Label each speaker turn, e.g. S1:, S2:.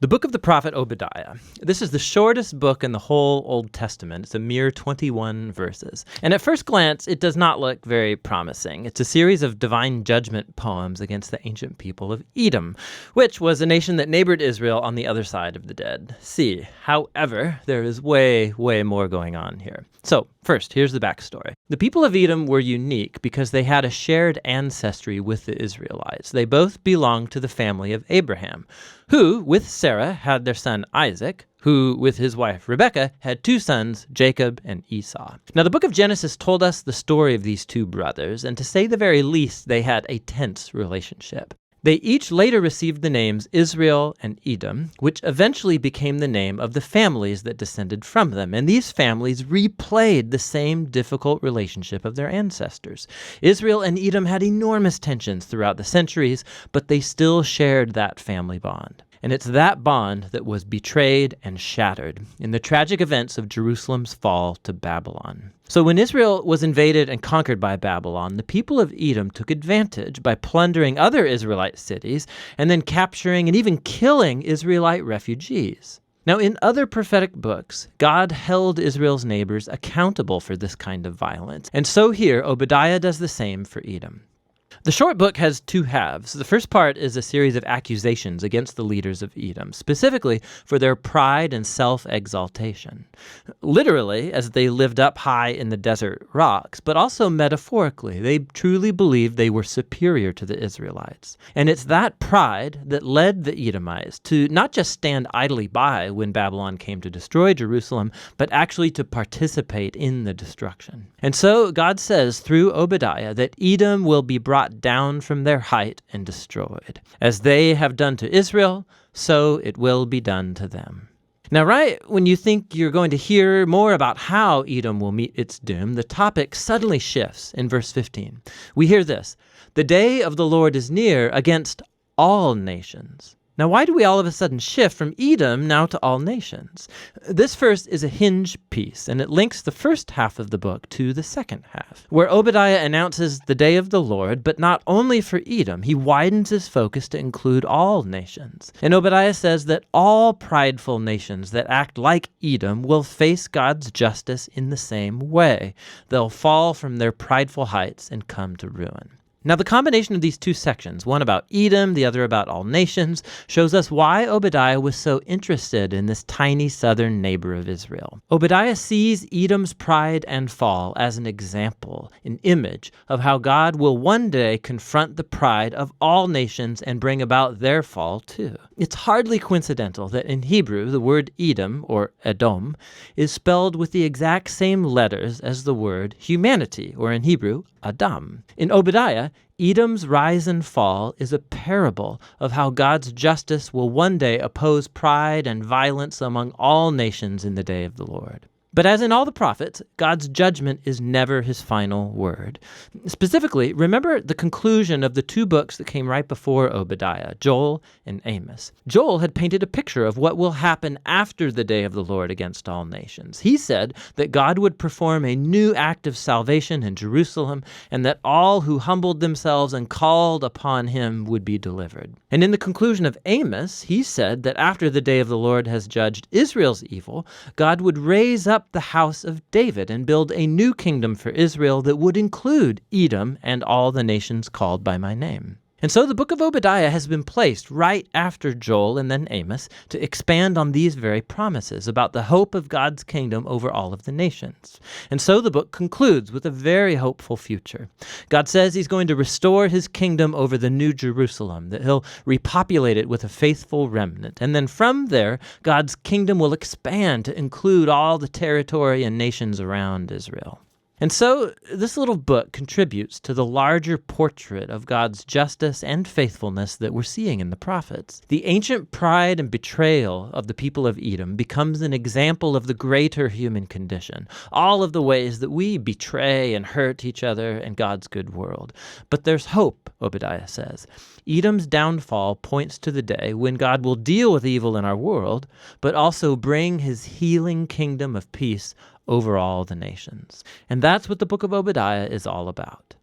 S1: The book of the prophet Obadiah. This is the shortest book in the whole Old Testament. It's a mere 21 verses. And at first glance, it does not look very promising. It's a series of divine judgment poems against the ancient people of Edom, which was a nation that neighbored Israel on the other side of the Dead Sea. However, there is way more going on here. So, first, here's the backstory. The people of Edom were unique because they had a shared ancestry with the Israelites. They both belonged to the family of Abraham, who, with Sarah, had their son Isaac, who, with his wife Rebekah, had two sons, Jacob and Esau. Now, the book of Genesis told us the story of these two brothers, and to say the very least, they had a tense relationship. They each later received the names Israel and Edom, which eventually became the name of the families that descended from them. And these families replayed the same difficult relationship of their ancestors. Israel and Edom had enormous tensions throughout the centuries, but they still shared that family bond. And it's that bond that was betrayed and shattered in the tragic events of Jerusalem's fall to Babylon. So when Israel was invaded and conquered by Babylon, the people of Edom took advantage by plundering other Israelite cities and then capturing and even killing Israelite refugees. Now, in other prophetic books, God held Israel's neighbors accountable for this kind of violence. And so here, Obadiah does the same for Edom. The short book has two halves. The first part is a series of accusations against the leaders of Edom, specifically for their pride and self-exaltation. Literally, as they lived up high in the desert rocks, but also metaphorically, they truly believed they were superior to the Israelites. And it's that pride that led the Edomites to not just stand idly by when Babylon came to destroy Jerusalem, but actually to participate in the destruction. And so God says through Obadiah that Edom will be brought down from their height and destroyed. As they have done to Israel, so it will be done to them. Now, right when you think you're going to hear more about how Edom will meet its doom, the topic suddenly shifts in verse 15. We hear this: "The day of the Lord is near against all nations." Now, why do we all of a sudden shift from Edom now to all nations? This first is a hinge piece, and it links the first half of the book to the second half, where Obadiah announces the day of the Lord, but not only for Edom. He widens his focus to include all nations. And Obadiah says that all prideful nations that act like Edom will face God's justice in the same way. They'll fall from their prideful heights and come to ruin. Now, the combination of these two sections, one about Edom, the other about all nations, shows us why Obadiah was so interested in this tiny southern neighbor of Israel. Obadiah sees Edom's pride and fall as an example, an image of how God will one day confront the pride of all nations and bring about their fall too. It's hardly coincidental that in Hebrew, the word Edom, or Edom, is spelled with the exact same letters as the word humanity, or in Hebrew, Adam. In Obadiah, Edom's rise and fall is a parable of how God's justice will one day oppose pride and violence among all nations in the day of the Lord. But as in all the prophets, God's judgment is never his final word. Specifically, remember the conclusion of the two books that came right before Obadiah, Joel and Amos. Joel had painted a picture of what will happen after the day of the Lord against all nations. He said that God would perform a new act of salvation in Jerusalem, and that all who humbled themselves and called upon him would be delivered. And in the conclusion of Amos, he said that after the day of the Lord has judged Israel's evil, God would raise up the house of David and build a new kingdom for Israel that would include Edom and all the nations called by my name. And so the book of Obadiah has been placed right after Joel and then Amos to expand on these very promises about the hope of God's kingdom over all of the nations. And so the book concludes with a very hopeful future. God says he's going to restore his kingdom over the New Jerusalem, that he'll repopulate it with a faithful remnant. And then from there, God's kingdom will expand to include all the territory and nations around Israel. And so this little book contributes to the larger portrait of God's justice and faithfulness that we're seeing in the prophets. The ancient pride and betrayal of the people of Edom becomes an example of the greater human condition, all of the ways that we betray and hurt each other in God's good world. But there's hope, Obadiah says. Edom's downfall points to the day when God will deal with evil in our world, but also bring his healing kingdom of peace over all the nations. And that's what the book of Obadiah is all about.